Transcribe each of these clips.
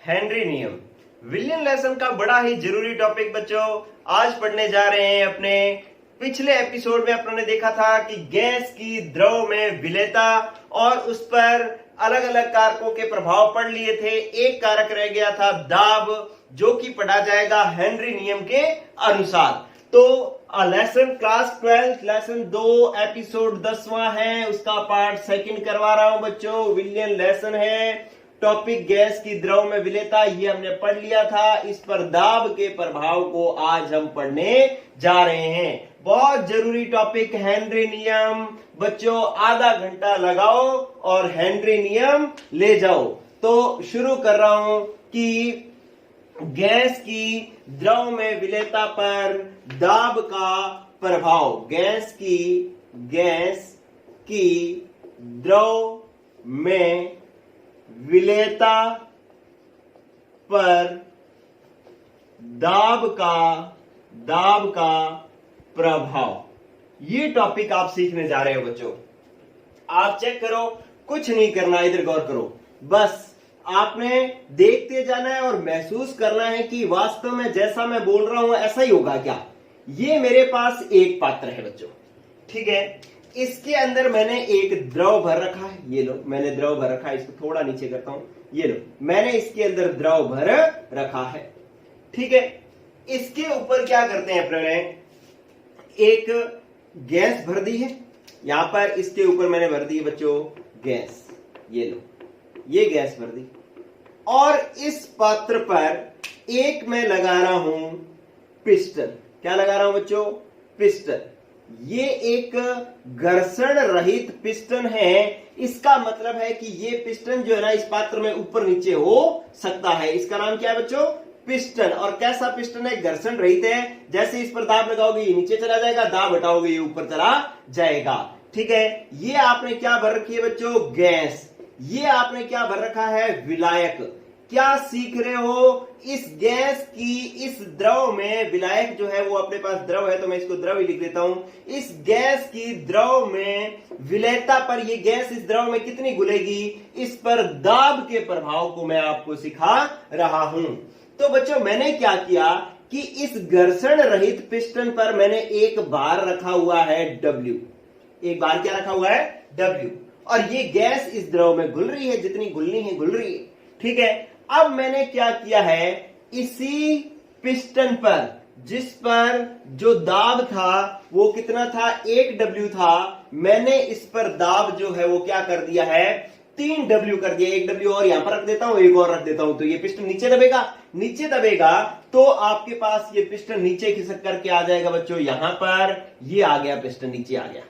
Henry नियम विलियन lesson का बड़ा ही जरूरी टॉपिक बच्चों आज पढ़ने जा रहे हैं। अपने पिछले एपिसोड में अपने देखा था कि गैस की द्रव में विलेयता और उस पर अलग अलग कारकों के प्रभाव पढ़ लिए थे। एक कारक रह गया था दाब, जो कि पढ़ा जाएगा हेनरी नियम के अनुसार। तो लेसन क्लास 12 लेसन 2 एपिसोड 10वां है, उसका पार्ट सेकंड करवा रहा हूं बच्चों। विलियन लेसन है, टॉपिक गैस की द्रव में विलेयता, ये हमने पढ़ लिया था। इस पर दाब के प्रभाव को आज हम पढ़ने जा रहे हैं। बहुत जरूरी टॉपिक हेनरी नियम बच्चों, आधा घंटा लगाओ और हेनरी नियम ले जाओ। तो शुरू कर रहा हूं कि गैस की द्रव में विलेयता पर दाब का प्रभाव। गैस की द्रव में विलेयता पर दाब का प्रभाव, ये टॉपिक आप सीखने जा रहे हो बच्चों। आप चेक करो, कुछ नहीं करना, इधर गौर करो, बस आपने देखते जाना है और महसूस करना है कि वास्तव में जैसा मैं बोल रहा हूं ऐसा ही होगा क्या। ये मेरे पास एक पात्र है बच्चों, ठीक है। इसके अंदर मैंने एक द्रव भर रखा है, ये लो मैंने द्रव भर रखा है। इसको थोड़ा नीचे करता हूं, ये लो मैंने इसके अंदर द्रव भर रखा है, ठीक है। इसके ऊपर क्या करते हैं अपने, एक गैस भर दी है यहां पर। इसके ऊपर मैंने भर दी है बच्चों गैस, ये लो ये गैस भर दी। और इस पात्र पर एक मैं लगा रहा हूं पिस्टन। क्या लगा रहा हूं बच्चों? पिस्टन। ये एक घर्षण रहित पिस्टन है। इसका मतलब है कि ये पिस्टन जो है ना, इस पात्र में ऊपर नीचे हो सकता है। इसका नाम क्या है बच्चों? पिस्टन। और कैसा पिस्टन है? घर्षण रहित है। जैसे इस पर दाब लगाओगे ये नीचे चला जाएगा, दाब हटाओगे ये ऊपर चला जाएगा, ठीक है। ये आपने क्या भर रखी है बच्चों? गैस। ये आपने क्या भर रखा है? विलायक। क्या सीख रहे हो? इस गैस की इस द्रव में विलायक जो है वो अपने पास द्रव है, तो मैं इसको द्रव ही लिख देता हूं। इस गैस की द्रव में विलेयता पर ये गैस इस द्रव में कितनी घुलेगी, इस पर दाब के प्रभाव को मैं आपको सिखा रहा हूं। तो बच्चों मैंने क्या किया कि इस घर्षण रहित पिस्टन पर मैंने एक बार रखा हुआ है W। एक बार क्या रखा हुआ है? W। और ये गैस इस द्रव में घुल रही है, जितनी घुलनी है घुल रही है, ठीक है। अब मैंने क्या किया है, इसी पिस्टन पर जिस पर जो दाब था वो कितना था? 1W था। मैंने इस पर दाब जो है वो क्या कर दिया है? 3W कर दिया। 1W और यहां पर रख देता हूं, एक और रख देता हूं, तो ये पिस्टन नीचे दबेगा। नीचे दबेगा तो आपके पास ये पिस्टन नीचे खिसक करके आ जाएगा बच्चों यहां पर। ये आ गया पिस्टन, नीचे आ गया,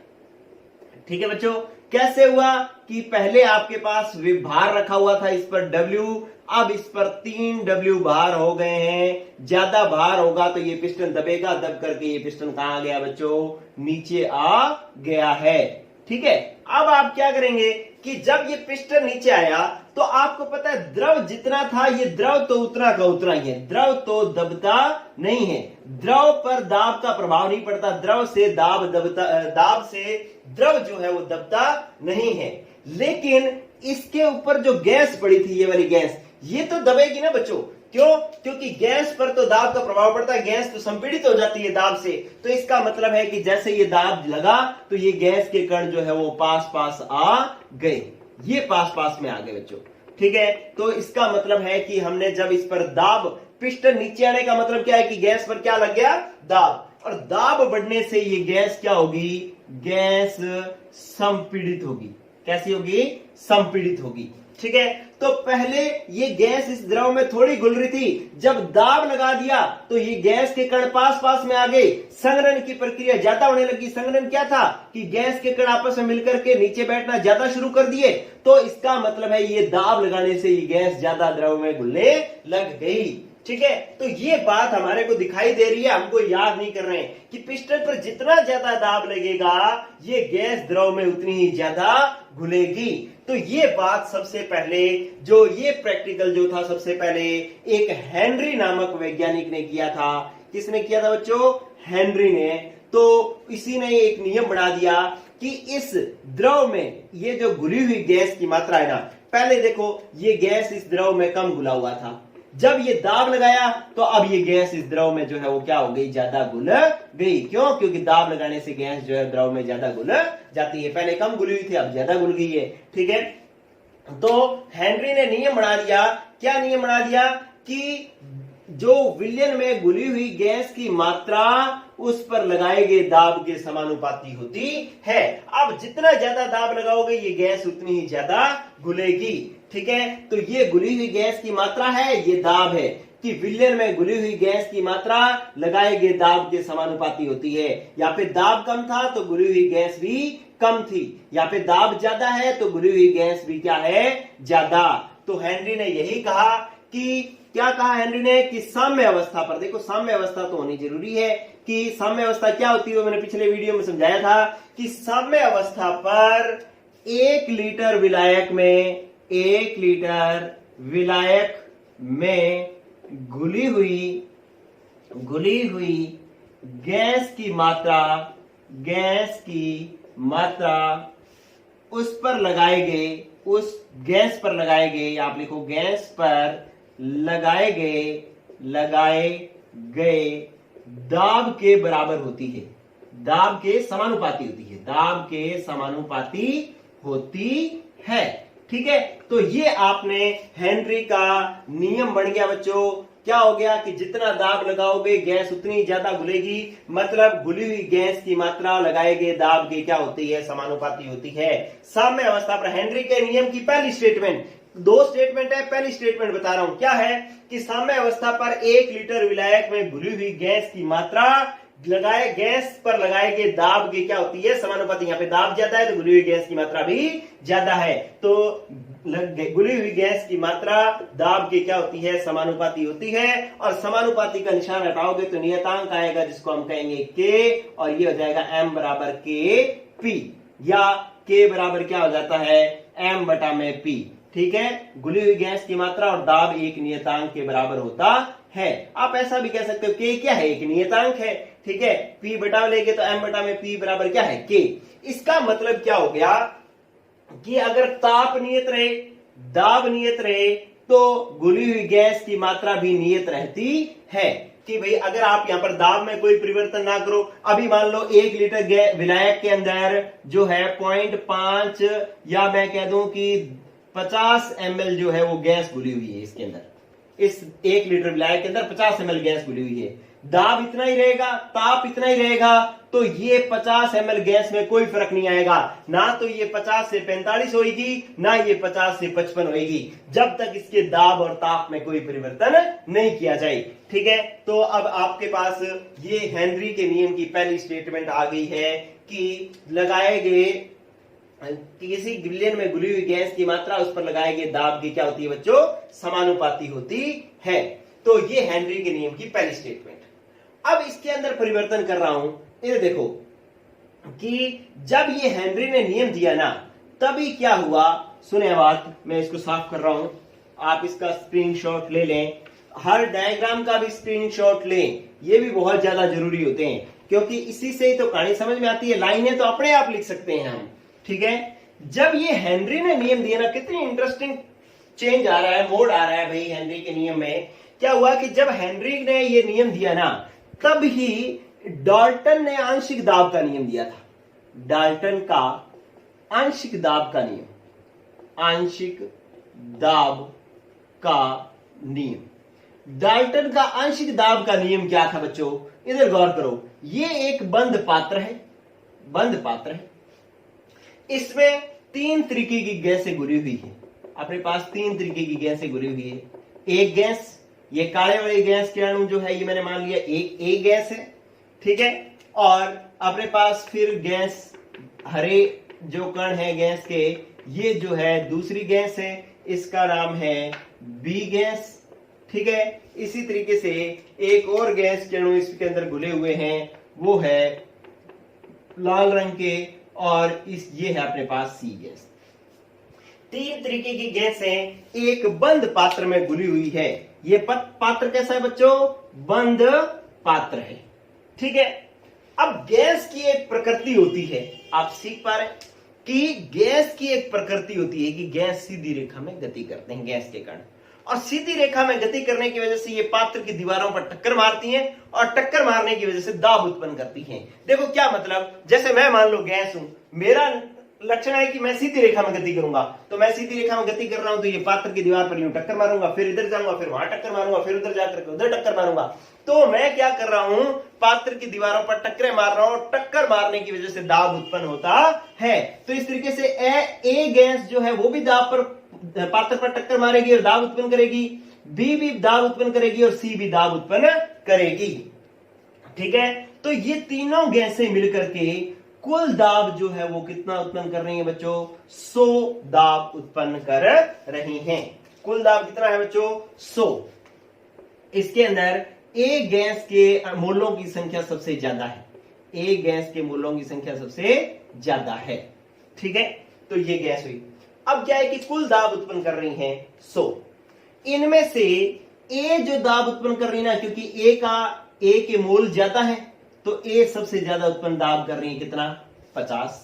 ठीक है बच्चों। कैसे हुआ कि पहले आपके पास भार रखा हुआ था इस पर W, अब इस पर 3W भार हो गए हैं। ज्यादा भार होगा तो ये पिस्टन दबेगा, दब करके ये पिस्टन कहां आ गया बच्चों? नीचे आ गया है, ठीक है। अब आप क्या करेंगे कि जब ये पिस्टन नीचे आया तो आपको पता है द्रव जितना था, ये द्रव तो उतना का उतना ही है, द्रव तो दबता नहीं है। द्रव पर दाब का प्रभाव नहीं पड़ता, द्रव से दाब दबता, दाब से द्रव जो है वो दबता नहीं है। लेकिन इसके ऊपर जो गैस पड़ी थी, ये वाली गैस, ये तो दबेगी ना बच्चों। क्यों? क्योंकि गैस पर तो दाब का प्रभाव पड़ता है, गैस तो संपीड़ित हो जाती है दाब से। तो इसका मतलब है कि जैसे ये दाब लगा तो ये गैस के कण जो है वो पास पास आ गए, ये पास पास में आ गए बच्चों, ठीक है। तो इसका मतलब है कि हमने जब इस पर दाब, पिस्टन नीचे आने का मतलब क्या है कि गैस पर क्या लग गया? दाब। और दाब बढ़ने से ये गैस क्या होगी? गैस संपीड़ित होगी। कैसी होगी? संपीड़ित होगी, ठीक है। तो पहले ये गैस इस द्रव में थोड़ी घुल रही थी, जब दाब लगा दिया तो ये गैस के कण पास पास में आ गए, संघनन की प्रक्रिया ज्यादा होने लगी। संघनन क्या था कि गैस के कण आपस में मिलकर के नीचे बैठना ज्यादा शुरू कर दिए। तो इसका मतलब है ये दाब लगाने से ये गैस ज्यादा द्रव में घुलने लग गई, ठीक है। तो ये बात हमारे को दिखाई दे रही है, हमको याद नहीं कर रहे हैं कि पिस्टन पर जितना ज्यादा दाब लगेगा ये गैस द्रव में उतनी ही ज्यादा घुलेगी। तो ये बात सबसे पहले, जो ये प्रैक्टिकल जो था, सबसे पहले एक हेनरी नामक वैज्ञानिक ने किया था। किसने किया था बच्चों? हेनरी ने। तो इसी ने एक नियम बना दिया कि इस द्रव में ये जो घुली हुई गैस की मात्रा है ना, पहले देखो ये गैस इस द्रव में कम घुला हुआ था, जब ये दाब लगाया तो अब ये गैस इस द्रव में जो है वो क्या हो गई, ज्यादा घुल गई। क्यों? क्योंकि दाब लगाने से गैस जो है द्रव में ज्यादा घुल जाती है। पहले कम घुली हुई थी, अब ज्यादा घुल गई है। ठीक है, तो हेनरी ने नियम बना दिया। क्या नियम बना दिया कि जो विलयन में घुली हुई गैस की मात्रा उस पर लगाए गए दाब के समानुपाती होती है। अब जितना ज्यादा दाब लगाओगे ये गैस उतनी ही ज्यादा घुलेगी। ठीक है, तो ये घुली हुई गैस की मात्रा है, ये दाब है कि विलयन में घुली हुई गैस की मात्रा लगाए गए दाब के समानुपाती होती है। या फिर दाब कम था तो घुली हुई गैस भी कम थी, या फिर दाब ज्यादा है तो घुली हुई गैस भी क्या है, ज्यादा। तो हेनरी ने यही कहा कि क्या कहा हेनरी ने कि साम्य अवस्था पर, देखो साम्य अवस्था तो होनी जरूरी है कि साम्य अवस्था क्या होती है, मैंने पिछले वीडियो में समझाया था कि साम्य अवस्था पर 1 लीटर विलायक में 1 लीटर विलायक में घुली हुई गैस की मात्रा उस पर लगाए गए, आप लिखो गैस पर लगाए गए दाब के बराबर होती है, दाब के समानुपाती होती है। ठीक है, तो ये आपने हेनरी का नियम बन गया बच्चों। क्या हो गया कि जितना दाब लगाओगे गैस उतनी ज्यादा घुलेगी, मतलब घुली हुई गैस की मात्रा लगाए गए दाब की क्या होती है, समानुपाती होती है। साम्य अवस्था पर हेनरी के नियम की पहली स्टेटमेंट, 2 स्टेटमेंट है, पहली स्टेटमेंट बता रहा हूं क्या है कि साम्य अवस्था पर 1 लीटर विलायक में घुली हुई गैस की मात्रा गैस पर लगाए गए दाब की क्या होती है, समानुपाती। यहाँ पे दाब ज्यादा है तो घुली हुई गैस की मात्रा भी ज्यादा है, तो घुली हुई गैस की मात्रा दाब की क्या होती है, समानुपाती होती है। और समानुपाती का निशान हटाओगे तो नियतांक आएगा जिसको हम कहेंगे के, और ये हो जाएगा m बराबर के पी, या k बराबर क्या हो जाता है, m बटा में p। ठीक है, घुली हुई गैस की मात्रा और दाब एक नियतांक के बराबर होता है। आप ऐसा भी कह सकते हो k क्या है, एक नियतांक है। ठीक है, p बटा लेके तो m बटा में p बराबर क्या है, k। इसका मतलब क्या हो गया कि अगर ताप नियत रहे, दाब नियत रहे, तो घुली हुई गैस की मात्रा भी नियत रहती है। कि भाई अगर आप यहां पर दाब में कोई परिवर्तन ना करो, अभी मान लो 1 लीटर विलायक के अंदर जो है 0.5 या मैं कह दूं कि 50 ml जो है वो गैस घुली हुई है इसके अंदर, इस 1 लीटर विलायक के अंदर 50 ml गैस घुली हुई है, दाब इतना ही रहेगा, ताप इतना ही रहेगा, तो ये 50 ml गैस में कोई फर्क नहीं आएगा। ना तो ये 50 से 45 होगी, ना ये 50 से 55 होगी, जब तक इसके दाब और ताप में कोई परिवर्तन नहीं किया जाए। ठीक है, तो अब आपके पास ये हेनरी के नियम की पहली स्टेटमेंट आ गई है कि लगाए गए किसी विलयन में घुली हुई गैस की मात्रा उस पर लगाए गए दाब की क्या होती है बच्चों, समानुपाती होती है। तो ये हेनरी के नियम की पहली स्टेटमेंट। अब इसके अंदर परिवर्तन कर रहा हूं, ये देखो कि जब ये हेनरी ने नियम दिया ना, तभी क्या हुआ, सुने बात, मैं इसको साफ कर रहा हूं, आप इसका स्क्रीनशॉट ले लें, हर डायग्राम का भी स्क्रीनशॉट लें, ये भी बहुत ज्यादा जरूरी होते हैं, क्योंकि इसी से ही तो कहानी समझ में आती है। लाइनें तो अपने आप लिख सकते हैं हम। ठीक है, जब ये हेनरी ने नियम दिया ना, कितनी इंटरेस्टिंग चेंज आ रहा है, मोड आ रहा है भाई हेनरी के नियम में। क्या हुआ कि जब हेनरी ने ये नियम दिया ना, तब ही डाल्टन ने आंशिक दाब का नियम दिया था। डाल्टन का आंशिक दाब का नियम, आंशिक दाब का नियम, डाल्टन का आंशिक दाब का नियम क्या था बच्चों, इधर गौर करो। ये एक बंद पात्र है, बंद पात्र है, इसमें 3 तरीके की गैसें घुली हुई है। अपने पास 3 तरीके की गैसें घुली हुई है। एक गैस, ये काले वाली गैस के अणु जो है ये मैंने मान लिया एक गैस है। ठीक है, और अपने पास फिर गैस, हरे जो कण है गैस के, ये जो है दूसरी गैस है, इसका नाम है बी गैस। ठीक है, इसी तरीके से एक और गैस के अणु इसके अंदर घुले हुए हैं, वो है लाल रंग के, और ये है अपने पास सी गैस। 3 तरीके की गैसें एक बंद पात्र में घुली हुई है। ये पात्र कैसा है बच्चों, बंद पात्र है। ठीक है, अब गैस की एक प्रकृति होती है, आप सीख पा रहे हैं, कि गैस की एक प्रकृति होती है कि गैस सीधी रेखा में गति करते हैं, गैस के कण, और सीधी रेखा में गति करने की वजह से ये पात्र की दीवारों पर टक्कर मारती हैं और टक्कर मारने की वजह से दाब उत्पन्न करती हैं। देखो क्या मतलब, जैसे मैं मान लो गैस हूं, मेरा लक्षण है कि मैं सीधी रेखा में गति करूंगा, तो मैं सीधी रेखा में गति कर रहा हूं तो ये पात्र की दीवार पर यूं टक्कर मारूंगा, फिर इधर जाऊंगा, फिर वहां टक्कर मारूंगा, फिर उधर जाकर उधर टक्कर मारूंगा। तो मैं क्या कर रहा हूं, पात्र की दीवारों पर टक्करें मार रहा हूं, टक्कर मारने की वजह से दाब उत्पन्न होता है। तो इस तरीके से ए गैस जो है वो भी दाब पर, पात्र पर टक्कर मारेगी और दाब उत्पन्न करेगी, बी भी दाब उत्पन्न करेगी और सी भी दाब उत्पन्न करेगी। ठीक है, तो ये तीनों गैसें मिलकर के कुल दाब जो है वो कितना उत्पन्न कर रही है बच्चों, 100 दाब उत्पन्न कर रही हैं। कुल दाब कितना है बच्चों, 100। इसके अंदर ए गैस के मोलों की संख्या सबसे ज्यादा है, ए गैस के मोलों की संख्या सबसे ज्यादा है। ठीक है, तो ये गैस हुई। अब क्या है कि कुल दाब उत्पन्न कर रही हैं 100, इनमें से ए जो दाब उत्पन्न कर रही है ना, क्योंकि ए के मोल ज्यादा है तो ए सबसे ज्यादा उत्पन्न दाब कर रही है, कितना, 50।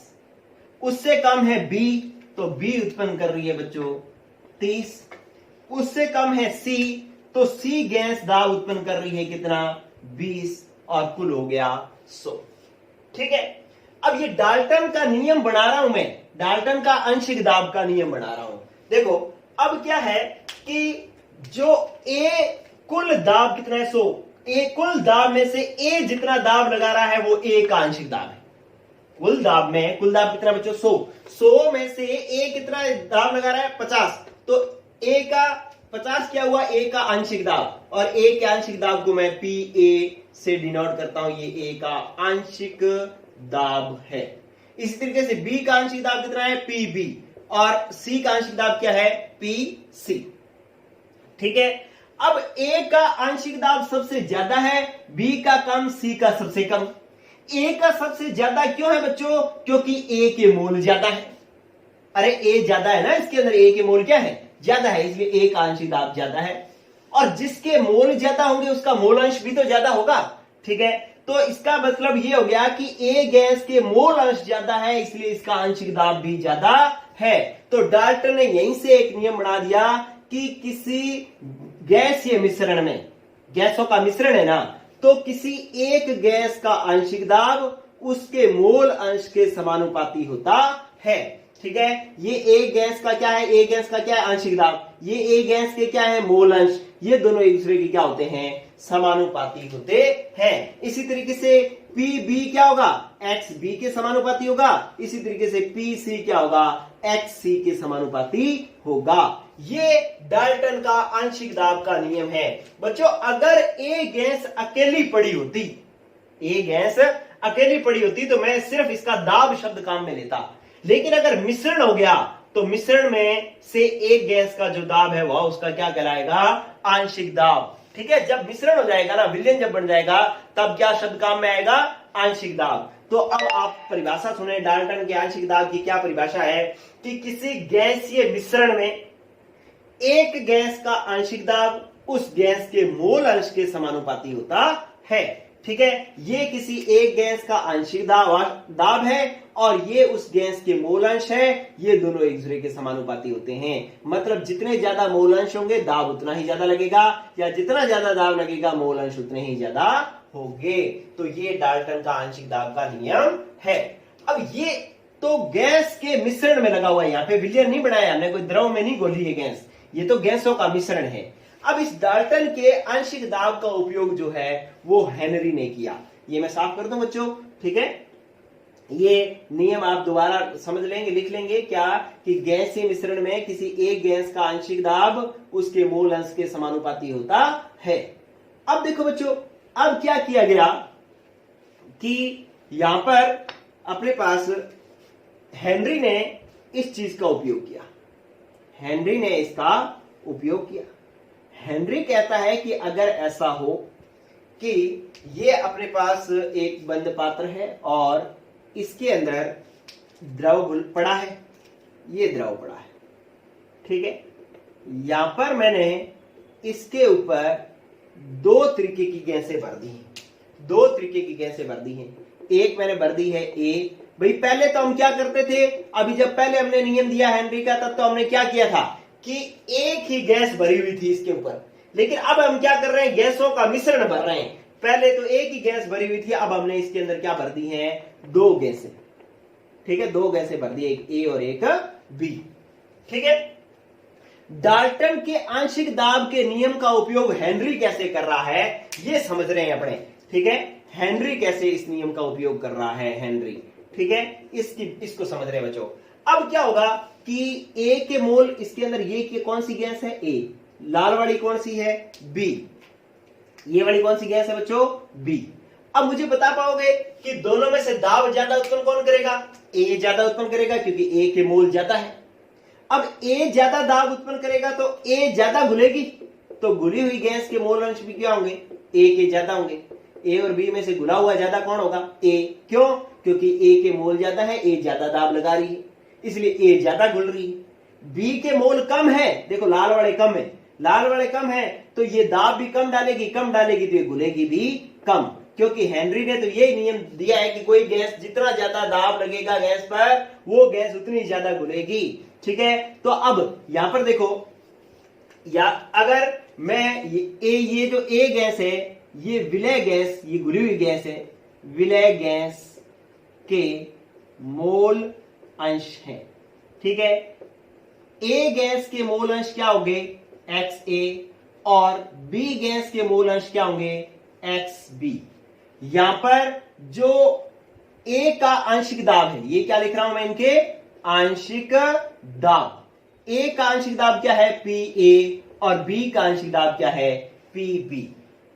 उससे कम है बी, तो बी उत्पन्न कर रही है बच्चों 30। उससे कम है सी, तो सी गैस दाब उत्पन्न कर रही है कितना, 20, और कुल हो गया 100। ठीक है, अब ये डाल्टन का नियम बना रहा हूं मैं, डाल्टन का आंशिक दाब का नियम बना रहा हूं। देखो अब क्या है कि जो ए कुल दाब कितना है, 100, ए कुल दाब में से ए जितना दाब लगा रहा है वो ए का आंशिक दाब है। कुल दाब कितना बच्चों, 100 में से ए कितना दाब लगा रहा है, 50, तो ए का 50 क्या हुआ, ए का आंशिक दाब, और ए के आंशिक दाब को मैं पी ए से डिनोट करता हूं, ये ए का आंशिक दाब है। इसी तरीके से बी का आंशिक दाब कितना है, पी बी, और सी का आंशिक दाब क्या है, पी सी। ठीक है, अब ए का आंशिक दाब सबसे ज्यादा है, बी का कम, सी का सबसे कम। ए का सबसे ज्यादा क्यों है बच्चों, क्योंकि ए के मोल ज्यादा है। अरे ए ज्यादा है ना, इसके अंदर ए के मोल क्या है, ज्यादा है, इसलिए ए का आंशिक दाब ज्यादा है। और जिसके मोल ज्यादा होंगे उसका मोल अंश भी तो ज्यादा होगा। ठीक है, तो इसका मतलब ये हो गया कि ए गैस के मोल अंश ज्यादा है, इसलिए इसका आंशिक दाब भी ज्यादा है। तो डाल्टन ने यहीं से एक नियम बना दिया कि किसी गैसीय मिश्रण में, गैसों का मिश्रण है ना, तो किसी एक गैस का आंशिक दाब उसके मोल अंश के समानुपाती होता है। ठीक है, ये ए गैस का क्या है, ए गैस का क्या है, आंशिक दाब, ये ए गैस के क्या है, मोल अंश, ये दोनों एक दूसरे के क्या होते हैं, समानुपाती होते हैं। इसी तरीके से पी बी क्या होगा, एक्स बी के समानुपाती होगा। इसी तरीके से पी सी क्या होगा, एक्स सी के समानुपाती होगा। ये डाल्टन का आंशिक दाब का नियम है। बच्चों अगर ए गैस अकेली पड़ी होती, ए गैस अकेली पड़ी होती तो मैं सिर्फ इसका दाब शब्द काम में लेता, लेकिन अगर मिश्रण हो गया तो मिश्रण में से एक गैस का जो दाब है वह उसका क्या कहलाएगा, आंशिक दाब। ठीक है, जब मिश्रण हो जाएगा ना, विलयन जब बन जाएगा, तब क्या शब्द काम में आएगा, आंशिक दाब। तो अब आप परिभाषा सुने, डाल्टन के आंशिक दाब की क्या परिभाषा है कि किसी गैसीय मिश्रण में एक गैस का आंशिक दाब उस गैस के मोल अंश के समानुपाती होता है। ठीक है, ये किसी एक गैस का आंशिक दाब है और ये उस गैस के मोल अंश है, ये दोनों एक दूसरे के समानुपाती होते हैं। मतलब जितने ज्यादा मोल अंश होंगे दाब उतना ही ज्यादा लगेगा, या जितना ज्यादा दाब लगेगा मोल अंश उतने ही ज्यादा होंगे। तो ये डाल्टन का आंशिक दाब का नियम है। अब ये तो गैस के मिश्रण में लगा हुआ है, यहाँ पे विलयन नहीं बनाया हमने, कोई द्रव में नहीं घोली है गैस, ये तो गैसों का मिश्रण है। अब इस डाल्टन के आंशिक दाब का उपयोग जो है वो हेनरी ने किया। ये मैं साफ कर दूं बच्चों, ठीक है, ये नियम आप दोबारा समझ लेंगे, लिख लेंगे क्या कि गैसीय मिश्रण में किसी एक गैस का आंशिक दाब उसके मोल अंश के समानुपाती होता है। अब देखो बच्चों, अब क्या किया गया कि यहां पर अपने पास हेनरी ने इस चीज का उपयोग किया, हेनरी ने इसका उपयोग किया। हेनरी कहता है कि अगर ऐसा हो कि ये अपने पास एक बंद पात्र है और इसके अंदर द्रव पड़ा है, ये द्रव पड़ा है, ठीक है, यहां पर मैंने इसके ऊपर दो तरीके की गैसें भर दी हैं, दो तरीके की गैसें भर दी हैं। एक मैंने भर दी है ए, भाई पहले तो हम क्या करते थे, अभी जब पहले हमने नियम दिया हेनरी का तब तो हमने क्या किया था कि एक ही गैस भरी हुई थी इसके ऊपर, लेकिन अब हम क्या कर रहे हैं, गैसों का मिश्रण भर रहे हैं। पहले तो एक ही गैस भरी हुई थी, अब हमने इसके अंदर क्या भर दी है, दो गैसें। ठीक है, दो गैसें भर दी, एक ए और एक बी। ठीक है, डाल्टन के आंशिक दाब के नियम का उपयोग हेनरी कैसे कर रहा है ये समझ रहे हैं अपने। ठीक है, हेनरी कैसे इस नियम का उपयोग कर रहा है, हेनरी। ठीक है, इसको समझ रहे हैं बच्चों। अब क्या होगा कि ए के मोल, इसके अंदर ये कौन सी गैस है, ए, लाल वाली कौन सी है, बी, ये वाली कौन सी गैस है बच्चों, बी। अब मुझे बता पाओगे कि दोनों में से दाब ज्यादा उत्पन्न कौन करेगा, ए ज्यादा उत्पन्न करेगा क्योंकि ए के मोल ज्यादा है। अब ए ज्यादा दाब उत्पन्न करेगा तो ए ज्यादा घुलेगी, तो घुली हुई गैस के मोल अंश भी क्या होंगे, ए के ज्यादा होंगे। ए और बी में से घुला हुआ ज्यादा कौन होगा, ए। क्यों, क्योंकि ए के मोल ज्यादा है, ए ज्यादा दाब लगा रही है, इसलिए ए ज्यादा घुल रही है। बी के मोल कम है, देखो लाल वाले कम है, लाल वाले कम है तो ये दाब भी कम डालेगी, कम डालेगी तो ये घुलेगी भी कम, क्योंकि हेनरी ने तो यही नियम दिया है कि कोई गैस जितना ज्यादा दाब लगेगा गैस पर वो गैस उतनी ज्यादा घुलेगी। ठीक है, तो अब यहां पर देखो, या अगर मैं ये जो ए गैस है, ये विलय गैस, ये घुली हुई गैस है, विलय गैस के मोल अंश है। ठीक है, ए गैस के मोल अंश क्या होंगे, एक्स ए, और बी गैस के मोल अंश क्या होंगे, एक्स बी। यहां पर जो ए का आंशिक दाब है, ये क्या लिख रहा हूं मैं, इनके आंशिक दाब। ए का आंशिक दाब क्या है, पी ए, और बी का आंशिक दाब क्या है, पी बी।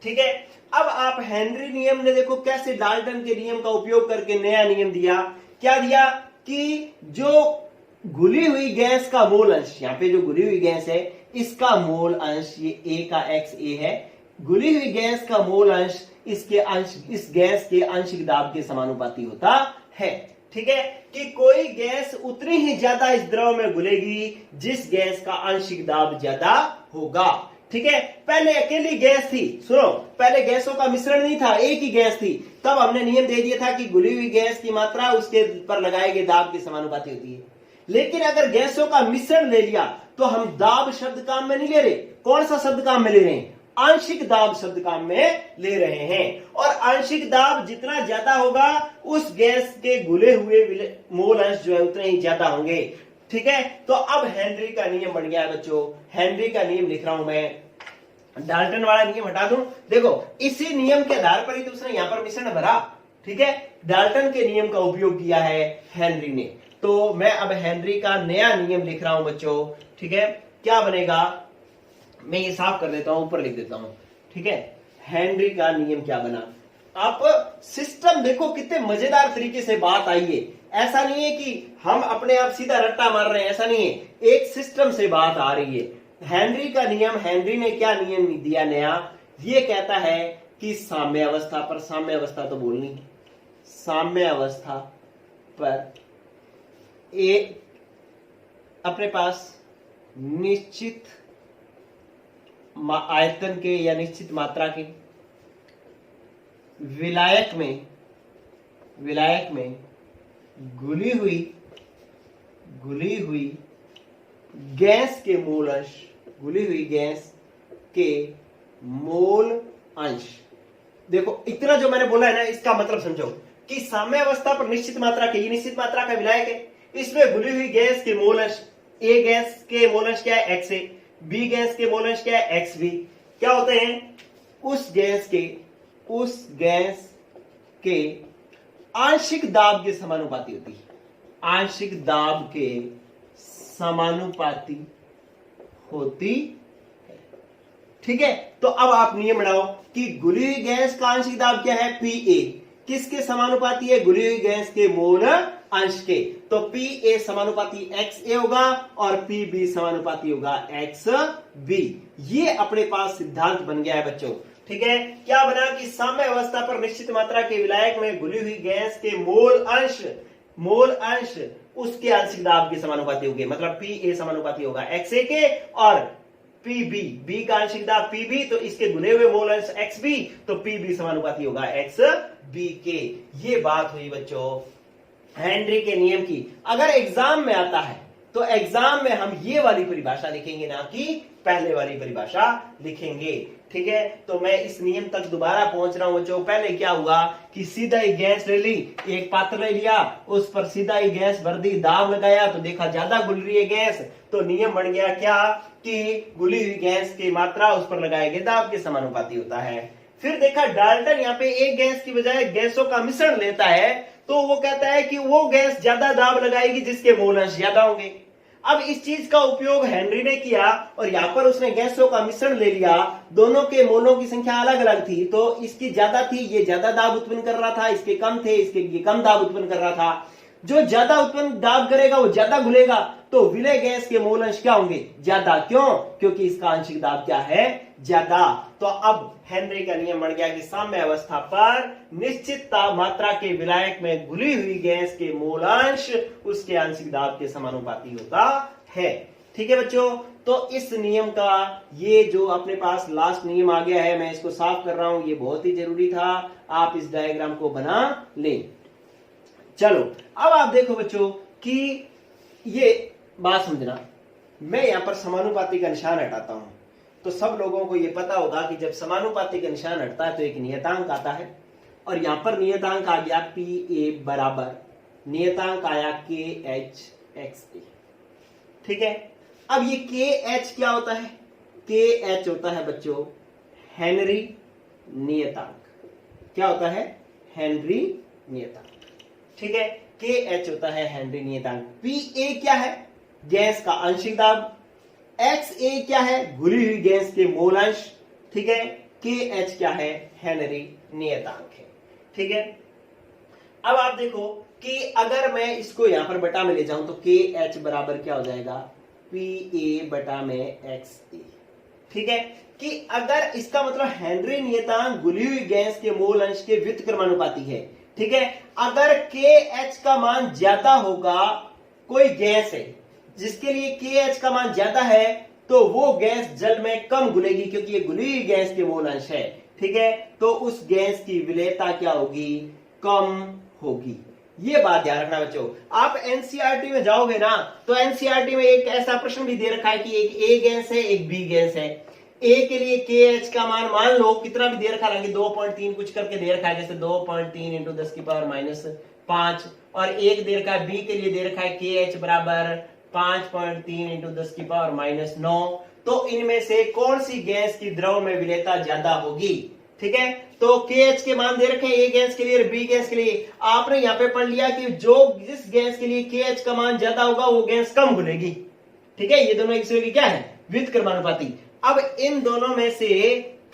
ठीक है, अब आप हेनरी नियम ने देखो कैसे डाल्टन के नियम का उपयोग करके नया नियम दिया। क्या दिया कि जो घुली हुई गैस का मोल अंश, यहां पे जो घुली हुई गैस है इसका मोल अंश, ये ए का एक्स ए है, घुली हुई गैस का मोल अंश इसके अंश, इस गैस के आंशिक दाब के समानुपाती होता है। ठीक है, कि कोई गैस उतनी ही ज्यादा इस द्रव में घुलेगी जिस गैस का आंशिक दाब ज्यादा होगा। ठीक है, पहले अकेली गैस थी, सुनो, पहले गैसों का मिश्रण नहीं था, एक ही गैस थी, तब हमने नियम दे दिया था कि घुली हुई गैस की मात्रा उसके पर लगाए गए दाब के समानुपाती होती है। लेकिन अगर गैसों का मिश्रण ले लिया तो हम दाब शब्द काम में नहीं ले रहे, कौन सा शब्द काम में ले रहे हैं, आंशिक दाब शब्द काम में ले रहे हैं। और आंशिक दाब जितना ज्यादा होगा उस गैस के घुले हुए मोल अंश जो है उतने ही ज्यादा होंगे। ठीक है, तो अब हेनरी का नियम बन गया है बच्चों, हेनरी का नियम लिख रहा हूं मैं, डाल्टन वाला नियम हटा दूं, देखो इसी नियम के आधार पर ही तो उसने यहां पर मिश्रण भरा। ठीक है, डाल्टन के नियम का उपयोग किया है हेनरी ने, तो मैं अब हेनरी का नया नियम लिख रहा हूं बच्चों। ठीक है, क्या बनेगा, मैं ये साफ कर देता हूं, ऊपर लिख देता हूं। ठीक है, हेनरी का नियम क्या बना, आप सिस्टम देखो कितने मजेदार तरीके से बात आई है। ऐसा नहीं है कि हम अपने आप सीधा रट्टा मार रहे हैं, ऐसा नहीं है, एक सिस्टम से बात आ रही है। हेनरी का नियम, हेनरी ने क्या नियम दिया नया, ये कहता है कि साम्य अवस्था पर, साम्य अवस्था तो बोलनी, साम्य अवस्था पर अपने पास निश्चित आयतन के या निश्चित मात्रा के विलायक में घुली हुई गैस के मोल अंश, घुली हुई गैस के मोल अंश। देखो इतना जो मैंने बोला है ना, इसका मतलब समझो कि साम्य अवस्था पर निश्चित मात्रा के, ये निश्चित मात्रा का विलायक है, इसमें घुली हुई गैस के मोल अंश, ए गैस के मोल अंश क्या है, एक्स ए, बी गैस के मोल अंश क्या है, एक्स बी। क्या होते हैं, उस गैस के आंशिक दाब के समानुपाती होती है, आंशिक दाब के समानुपाती होती है। ठीक है, तो अब आप नियम बनाओ कि घुली हुई गैस का आंशिक दाब क्या है, पी ए, किसके समानुपाती है, घुली हुई गैस के मोल अंश के, तो पी ए समानुपाती एक्स ए होगा और पी बी समानुपाती होगा एक्स बी। ये अपने पास सिद्धांत बन गया है बच्चों। ठीक है, क्या बना कि साम्य अवस्था पर निश्चित मात्रा के विलायक में घुली हुई गैस के मोल अंश उसके आंशिक दाब के समानुपाती होंगे, मतलब पी ए समानुपाती होगा एक्स ए के, और पी बी, बी का आंशिक दाब पी बी, तो इसके घुले हुए मोल अंश एक्स बी, तो पी बी समानुपाती होगा एक्स बी के। ये बात हुई बच्चों हेनरी के नियम की। अगर एग्जाम में आता है तो एग्जाम में हम ये वाली परिभाषा लिखेंगे, ना कि पहले वाली परिभाषा लिखेंगे। ठीक है, तो मैं इस नियम तक दोबारा पहुंच रहा हूं। जो पहले क्या हुआ कि सीधा ही गैस ले ली, एक पात्र ले लिया, उस पर सीधा ही गैस भर दी, दाब लगाया तो देखा ज्यादा घुल रही है गैस, तो नियम बन गया क्या कि घुली हुई गैस की मात्रा उस पर लगाए गए दाब के समानुपाती होता है। फिर देखा डाल्टन यहाँ पे एक गैस की बजाय गैसों का मिश्रण लेता है, तो वो कहता है कि वो गैस ज्यादा दाब लगाएगी जिसके मोल अंश ज्यादा होंगे। अब इस चीज का उपयोग हेनरी ने किया और यहां पर उसने गैसों का मिश्रण ले लिया, दोनों के मोलों की संख्या अलग अलग थी, तो इसकी ज्यादा थी, ये ज्यादा दाब उत्पन्न कर रहा था, इसके कम थे, इसके ये कम दाब उत्पन्न कर रहा था। जो ज्यादा उत्पन्न दाब करेगा वो ज्यादा घुलेगा, तो विलय गैस के मोल अंश क्या होंगे, ज्यादा। क्यों? क्योंकि इसका आंशिक दाब क्या है, ज्यादा। तो अब हेनरी का नियम बन गया कि साम्य अवस्था पर निश्चित ताप मात्रा के विलायक में घुली हुई गैस के मोल अंश उसके आंशिक दाब के समानुपाती होता है। ठीक है बच्चों, तो इस नियम का ये जो अपने पास लास्ट नियम आ गया है, मैं इसको साफ कर रहा हूं, ये बहुत ही जरूरी था, आप इस डायग्राम को बना लें। चलो अब आप देखो बच्चों कि ये बात समझना, मैं यहां पर समानुपाती का निशान हटाता हूं, तो सब लोगों को यह पता होगा कि जब समानुपाती का निशान हटता है तो एक नियतांक आता है, और यहां पर नियतांक आ गया PA बराबर नियतांक आया KH XA। ठीक है, अब ये KH क्या होता है, KH होता है बच्चों हेनरी नियतांक। क्या होता है, हेनरी नियतांक। ठीक है, KH होता है हेनरी नियतांक। PA क्या है, गैस का आंशिक दाब। XA क्या है, घुली हुई गैस के मोल अंश। ठीक है, KH क्या है, हेनरी नियतांक है। ठीक है, अब आप देखो कि अगर मैं इसको यहां पर बटा में ले जाऊं तो KH बराबर क्या हो जाएगा, PA बटा में XA। ठीक है, कि अगर इसका मतलब हेनरी नियतांक घुली हुई गैस के मोल अंश के व्युत्क्रमानुपाती है। ठीक है, अगर KH का मान ज्यादा होगा, कोई गैस है जिसके लिए KH का मान ज्यादा है, तो वो गैस जल में कम घुलेगी क्योंकि ये घुली हुई गैस के मोल अंश है। ठीक है, तो उस गैस की विलेयता क्या होगी, कम होगी। ये बात ध्यान रखना बच्चों। आप एनसीईआरटी में जाओगे ना, तो एनसीईआरटी में एक ऐसा प्रश्न भी दे रखा है कि एक A गैस है, एक B गैस है। A के लिए KH का मान लो कितना भी दे रखा है, 2.3 कुछ करके दे रखा है, जैसे 2.3 × 10 की पावर -5, और एक दे रखा है B के लिए दे रखा है KH बराबर 5.3 × 10 की पावर -9। तो इनमें से कौन सी गैस की द्रव में विलेयता ज्यादा होगी। ठीक है, तो KH के मान दे रखे हैं A गैस के लिए और B गैस के लिए। आपने यहां पे पढ़ लिया कि जिस गैस के लिए KH का मान ज्यादा होगा वो गैस कम घुलेगी। ठीक है, ये दोनों एक दूसरे की क्या है, व्युत्क्रमानुपाती। अब इन दोनों में से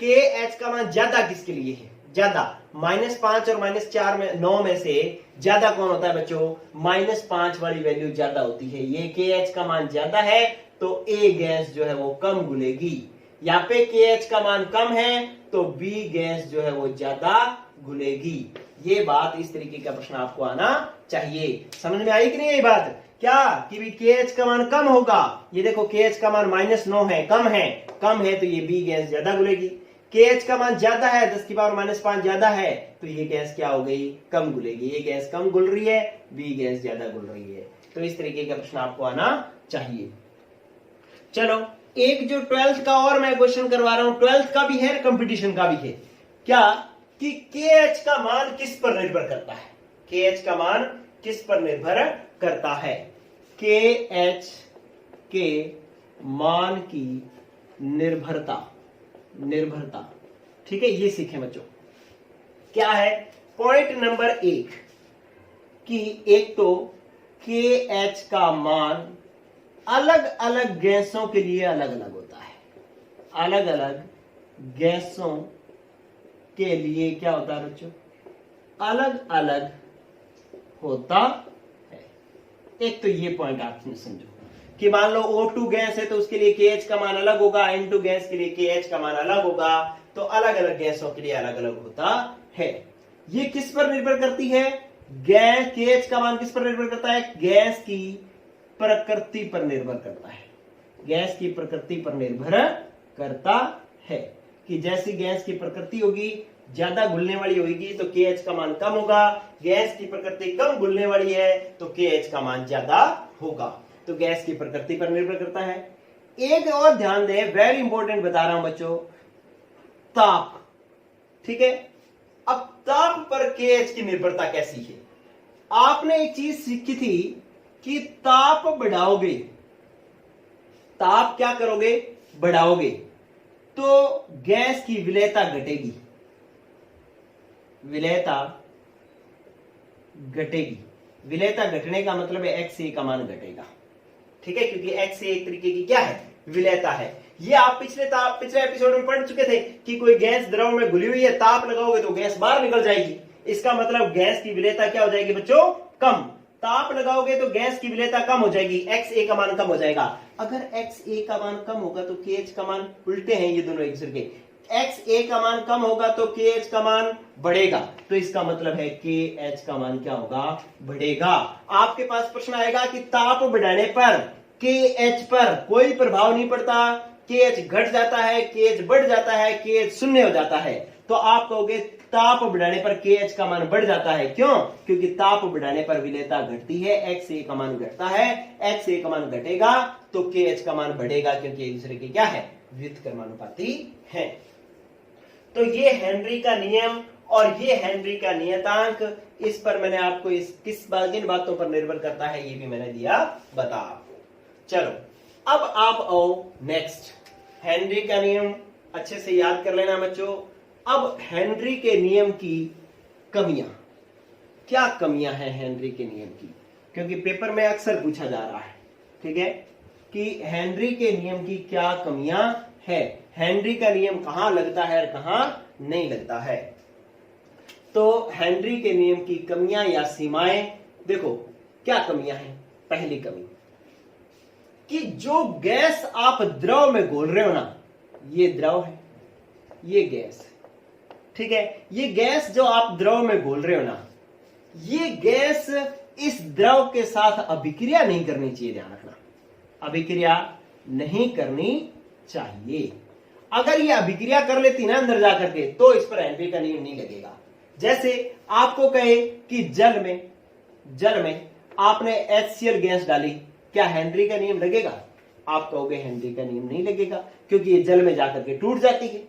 KH का मान ज्यादा किसके लिए है, ज्यादा। -5 और -4 में 9 में से ज्यादा कौन होता है बच्चों, -5 वाली वैल्यू ज्यादा होती है। ये KH का मान ज्यादा है तो A गैस जो है वो कम घुलेगी। यहाँ पे KH का मान कम है तो B गैस जो है वो ज्यादा घुलेगी। ये बात, इस तरीके का प्रश्न आपको आना चाहिए। समझ में आई कि नहीं ये बात, क्या कि भी KH का मान कम होगा। ये देखो KH का मान -9 है, कम है तो ये B गैस ज्यादा घुलेगी। KH का मान ज्यादा है, 10 की पावर -5 ज्यादा है, तो ये गैस क्या हो गई, कम घुलेगी। ये गैस कम घुल रही है, B गैस ज्यादा घुल रही है। तो इस तरीके का प्रश्न आपको आना चाहिए। चलो एक जो 12th का और मैं क्वेश्चन करवा रहा हूं, 12th का भी है, कंपटीशन का भी है। क्या कि KH का मान किस पर निर्भर करता है, KH का मान किस पर निर्भर करता है। KH के मान की निर्भरता। ठीक है, ये सीखें बच्चों। क्या है पॉइंट नंबर 1 कि एक तो KH का मान अलग अलग गैसों के लिए अलग अलग होता है। अलग अलग गैसों के लिए क्या होता है बच्चों, अलग अलग होता है। एक तो ये पॉइंट आप समझो कि मान लो O2 गैस है तो उसके लिए KH का मान अलग होगा, N2 गैस के लिए KH का मान अलग होगा, तो अलग अलग गैसों के लिए अलग अलग होता है। ये किस पर निर्भर करती है, गैस KH का मान किस पर निर्भर करता है, गैस की प्रकृति पर निर्भर करता है। गैस की प्रकृति पर निर्भर करता है कि जैसी गैस की प्रकृति होगी ज्यादा घुलने वाली होगी तो KH का मान कम होगा, गैस की प्रकृति कम घुलने वाली है तो KH का मान ज्यादा होगा। तो गैस की प्रकृति पर निर्भर करता है। एक और ध्यान दें, वेरी इंपॉर्टेंट बता रहा हूं बच्चों, ताप। ठीक है, अब ताप पर KH की निर्भरता कैसी है? आपने एक चीज सीखी थी कि ताप बढ़ाओगे, ताप क्या करोगे? बढ़ाओगे तो गैस की विलेयता घटेगी, विलेयता घटेगी। विलेयता घटने का मतलब है XA का मान घटेगा। ठीक है, क्योंकि XA एक तरीके की क्या है? विलेयता है। ये आप पिछले एपिसोड में पढ़ चुके थे कि कोई गैस द्रव में घुली हुई है, ताप लगाओगे तो गैस बाहर निकल जाएगी। इसका मतलब गैस की विलेयता क्या हो जाएगी बच्चों? कम। ताप लगाओगे तो गैस की विलेयता कम हो जाएगी, XA का मान कम हो जाएगा। अगर XA का मान कम होगा तो KH का मान, उल्टे हैं ये दोनों एक दूसरे के, XA का मान कम होगा तो KH का मान बढ़ेगा। तो इसका मतलब है KH का मान क्या होगा? बढ़ेगा। आपके पास प्रश्न आएगा कि ताप बढ़ाने पर KH पर कोई प्रभाव नहीं पड़ता, KH घट जाता है, KH बढ़ जाता है, KH शून्य हो जाता है। तो आप कहोगे ताप बढ़ाने पर KH का मान बढ़ जाता है। क्यों? क्योंकि ताप बढ़ाने पर विलेयता घटती है, XA का मान घटता है। XA का मान घटेगा तो KH का मान बढ़ेगा, क्योंकि एक दूसरे के क्या है? व्युत्क्रमानुपाती है। तो ये हेनरी का नियम और ये हेनरी का नियतांक, इस पर मैंने आपको किन बातों पर निर्भर करता है ये भी मैंने दिया बता आपको। चलो अब आप आओ नेक्स्ट, हेनरी का नियम अच्छे से याद कर लेना बच्चों। अब हेनरी के नियम की कमियां, क्या कमियां हैं हेनरी के नियम की? क्योंकि पेपर में अक्सर पूछा जा रहा है, ठीक है, कि हेनरी के नियम की क्या कमियां है, हेनरी का नियम कहां लगता है और कहां नहीं लगता है। तो हेनरी के नियम की कमियां या सीमाएं, देखो क्या कमियां हैं। पहली कमी कि जो गैस आप द्रव में घोल रहे हो ना, ये द्रव है, ये गैस है। ठीक है, ये गैस जो आप द्रव में घोल रहे हो ना, ये गैस इस द्रव के साथ अभिक्रिया नहीं करनी चाहिए। ध्यान रखना, अभिक्रिया नहीं करनी चाहिए। अगर ये अभिक्रिया कर लेती ना अंदर जाकर के, तो इस पर हेनरी का नियम नहीं लगेगा। जैसे आपको कहे कि जल में आपने HCl गैस डाली, क्या हेनरी का नियम लगेगा? आप कहोगे हेनरी का नियम नहीं लगेगा, क्योंकि ये जल में जाकर के टूट जाती है।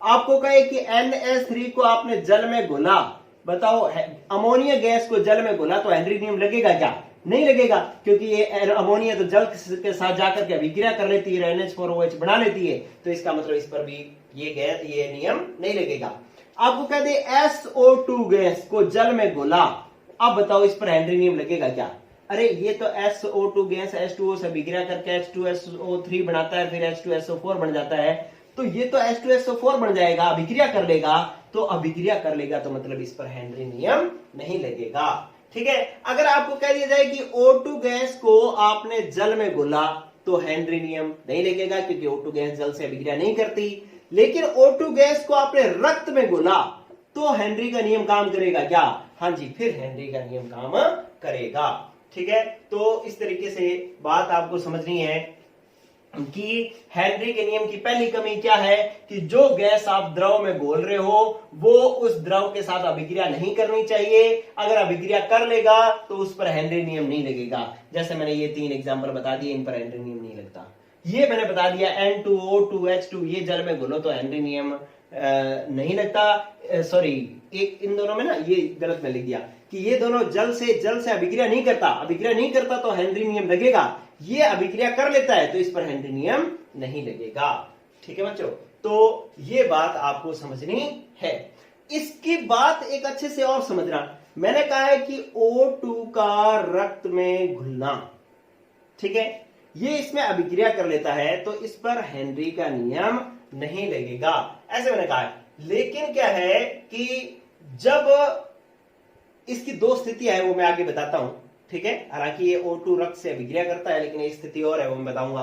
आपको कहे कि NH3 को आपने जल में घोला, बताओ अमोनिया गैस को जल में घोला, तो हेनरी नियम लगेगा क्या? नहीं लगेगा, क्योंकि ये अमोनिया तो जल के साथ जाकर के अभिक्रिया कर लेती है, NH4OH बना लेती है। तो इसका मतलब इस पर भी ये नियम नहीं लगेगा। आपको कह दे SO2 गैस को जल में घोला, अब बताओ इस पर हेनरी नियम लगेगा क्या? अरे ये तो SO2 गैस H2O से अभिक्रिया करके H2SO3 बनाता है, फिर H2SO4 बन जाता है। तो ये तो H2SO4 बन जाएगा, अभिक्रिया कर लेगा। तो अभिक्रिया कर लेगा तो मतलब इस पर हेनरी नियम नहीं लगेगा। ठीक है, अगर आपको कह दिया जाए कि O2 गैस को आपने जल में घोला, तो हेनरी नियम नहीं लगेगा, क्योंकि O2 गैस जल से अभिक्रिया नहीं करती। लेकिन O2 गैस को आपने रक्त में घोला, तो हेनरी का नियम काम करेगा क्या? हाँ जी, फिर हेनरी का नियम काम करेगा। ठीक है, तो इस तरीके से बात आपको समझनी है कि हेनरी के नियम की पहली कमी क्या है कि जो गैस आप द्रव में घोल रहे हो वो उस द्रव के साथ अभिक्रिया नहीं करनी चाहिए। अगर अभिक्रिया कर लेगा तो उस पर हेनरी नियम नहीं लगेगा। जैसे मैंने ये 3 एग्जांपल बता दिए, इन पर हेनरी नियम नहीं लगता। ये मैंने बता दिया N2O2H2 ये जल में घोलो तो हेनरी नियम नहीं लगता। सॉरी, एक इन दोनों में ना ये गलत में लिख दिया कि ये दोनों जल से अभिक्रिया नहीं करता तो हेनरी नियम लगेगा। ये अभिक्रिया कर लेता है तो इस पर हेनरी नियम नहीं लगेगा। ठीक है बच्चों, तो ये बात आपको समझनी है। इसकी बात एक अच्छे से और समझना, मैंने कहा है कि O2 का रक्त में घुलना, ठीक है, ये इसमें अभिक्रिया कर लेता है तो इस पर हेनरी का नियम नहीं लगेगा, ऐसे मैंने कहा है। लेकिन क्या है कि जब इसकी 2 स्थितियां है वो मैं आगे बताता हूं। ठीक है, हालांकि ये O2 रक्त से अभिक्रिया करता है, लेकिन एक स्थिति और है वो मैं बताऊंगा।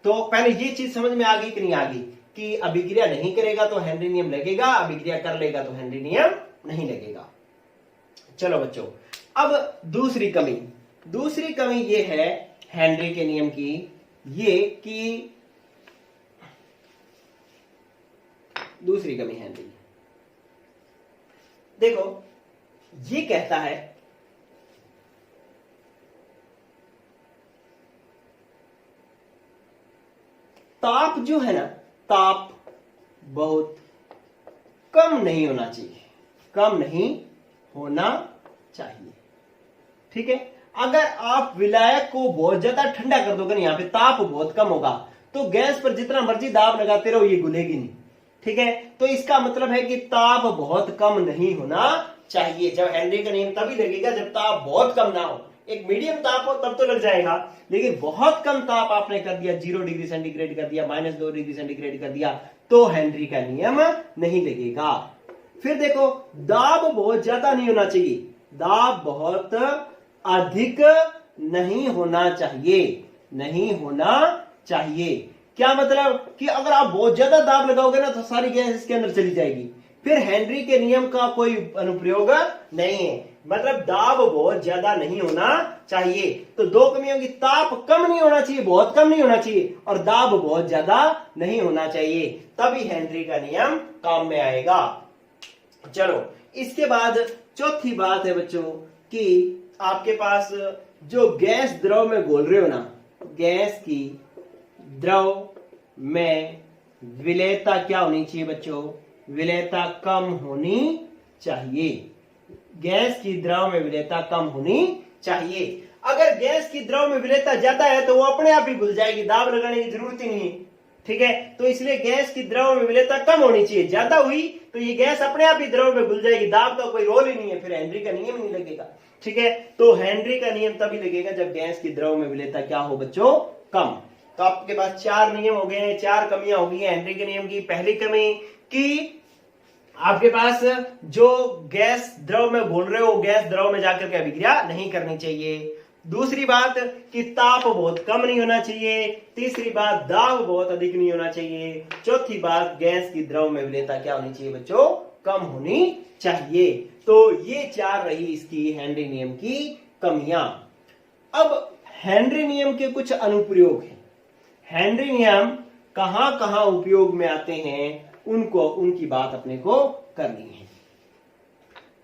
तो पहले ये चीज समझ में आ गई कि नहीं आ गई कि अभिक्रिया नहीं करेगा तो हेनरी नियम लगेगा, अभिक्रिया कर लेगा तो हेनरी नियम नहीं लगेगा। चलो बच्चों, अब दूसरी कमी ये है हेनरी के नियम की, ये कि दूसरी कमी हेनरी, ये कहता है ताप जो है ना, ताप बहुत कम नहीं होना चाहिए, कम नहीं होना चाहिए। ठीक है, अगर आप विलायक को बहुत ज्यादा ठंडा कर दोगे ना, यहां पे ताप बहुत कम होगा, तो गैस पर जितना मर्जी दाब लगाते रहो ये घुलेगी नहीं। ठीक है, तो इसका मतलब है कि ताप बहुत कम नहीं होना चाहिए। जब हेनरी का नियम तभी लगेगा जब ताप बहुत कम ना हो। एक मीडियम ताप हो तब तो लग जाएगा, लेकिन बहुत कम ताप आपने कर दिया, 0 डिग्री सेंटीग्रेड कर दिया, -2 डिग्री सेंटीग्रेड कर दिया, तो हेनरी का नियम नहीं लगेगा। फिर देखो, दाब बहुत ज्यादा नहीं होना चाहिए, दाब बहुत अधिक नहीं होना चाहिए, नहीं होना चाहिए। क्या मतलब कि अगर आप बहुत ज्यादा दाब लगाओगे ना तो सारी गैस इसके अंदर चली जाएगी, फिर हेनरी के नियम का कोई अनुप्रयोग नहीं है। मतलब दाब बहुत ज्यादा नहीं होना चाहिए। तो दो कमियों की, ताप कम नहीं होना चाहिए, बहुत कम नहीं होना चाहिए, और दाब बहुत ज्यादा नहीं होना चाहिए, तभी हेनरी का नियम काम में आएगा। चलो, इसके बाद चौथी बात है बच्चों कि आपके पास जो गैस द्रव में घोल रहे हो ना, गैस की द्रव में विलेयता क्या होनी चाहिए बच्चों? विलेयता कम होनी चाहिए। गैस की द्रव में विलेयता कम होनी चाहिए। अगर गैस की द्रव में विलेयता ज्यादा है तो वो अपने आप ही घुल जाएगी, दाब लगाने की जरूरत ही नहीं है। ठीक है, तो इसलिए गैस की द्रव में विलेयता कम होनी चाहिए। ज्यादा हुई तो ये गैस अपने आप ही द्रव में घुल जाएगी, दाब का कोई रोल ही नहीं है, फिर हेनरी का नियम नहीं लगेगा। ठीक है, तो हेनरी का नियम तभी लगेगा जब गैस की द्रव में विलेयता क्या हो बच्चों? कम। तो आपके पास 4 नियम हो गए हैं, 4 कमियां हो गई हैं हेनरी के नियम की। पहली कमी कि आपके पास जो गैस द्रव में घोल रहे हो, गैस द्रव में जाकर के अभिक्रिया नहीं करनी चाहिए। दूसरी बात कि ताप बहुत कम नहीं होना चाहिए। तीसरी बात, दाब बहुत अधिक नहीं होना चाहिए। चौथी बात, गैस की द्रव में विलेयता क्या होनी चाहिए बच्चों? कम होनी चाहिए। तो ये 4 रही इसकी हेनरी नियम की कमियां। अब हेनरी नियम के कुछ अनुप्रयोग हैं। हेनरी नियम कहां कहां उपयोग में आते हैं, उनकी बात अपने को करनी है।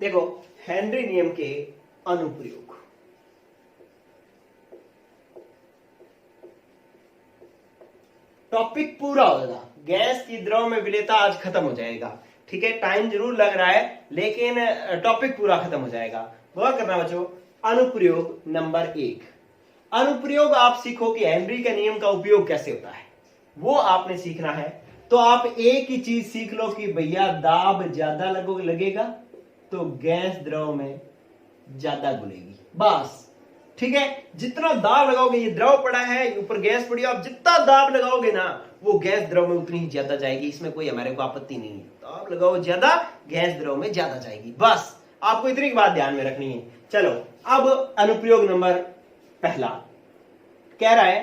देखो, हेनरी नियम के अनुप्रयोग। टॉपिक पूरा होगा, गैस की द्रव में विलेयता आज खत्म हो जाएगा। ठीक है, टाइम जरूर लग रहा है लेकिन टॉपिक पूरा खत्म हो जाएगा। गौर करना बच्चों। अनुप्रयोग नंबर 1, अनुप्रयोग आप सीखो कि हेनरी के नियम का उपयोग कैसे होता है, वो आपने सीखना है। तो आप एक ही चीज सीख लो कि भैया दाब ज्यादा लगेगा तो गैस द्रव में ज्यादा घुलेगी, बस। ठीक है, जितना दाब लगाओगे, ये द्रव पड़ा है, ऊपर गैस पड़ी है, आप जितना दाब लगाओगे ना वो गैस द्रव में उतनी ही ज्यादा जाएगी। इसमें कोई हमारे को आपत्ति नहीं है। दाब लगाओ ज्यादा, गैस द्रव में ज्यादा जाएगी, बस। आपको इतनी बात ध्यान में रखनी है। चलो, अब अनुप्रयोग नंबर पहला कह रहा है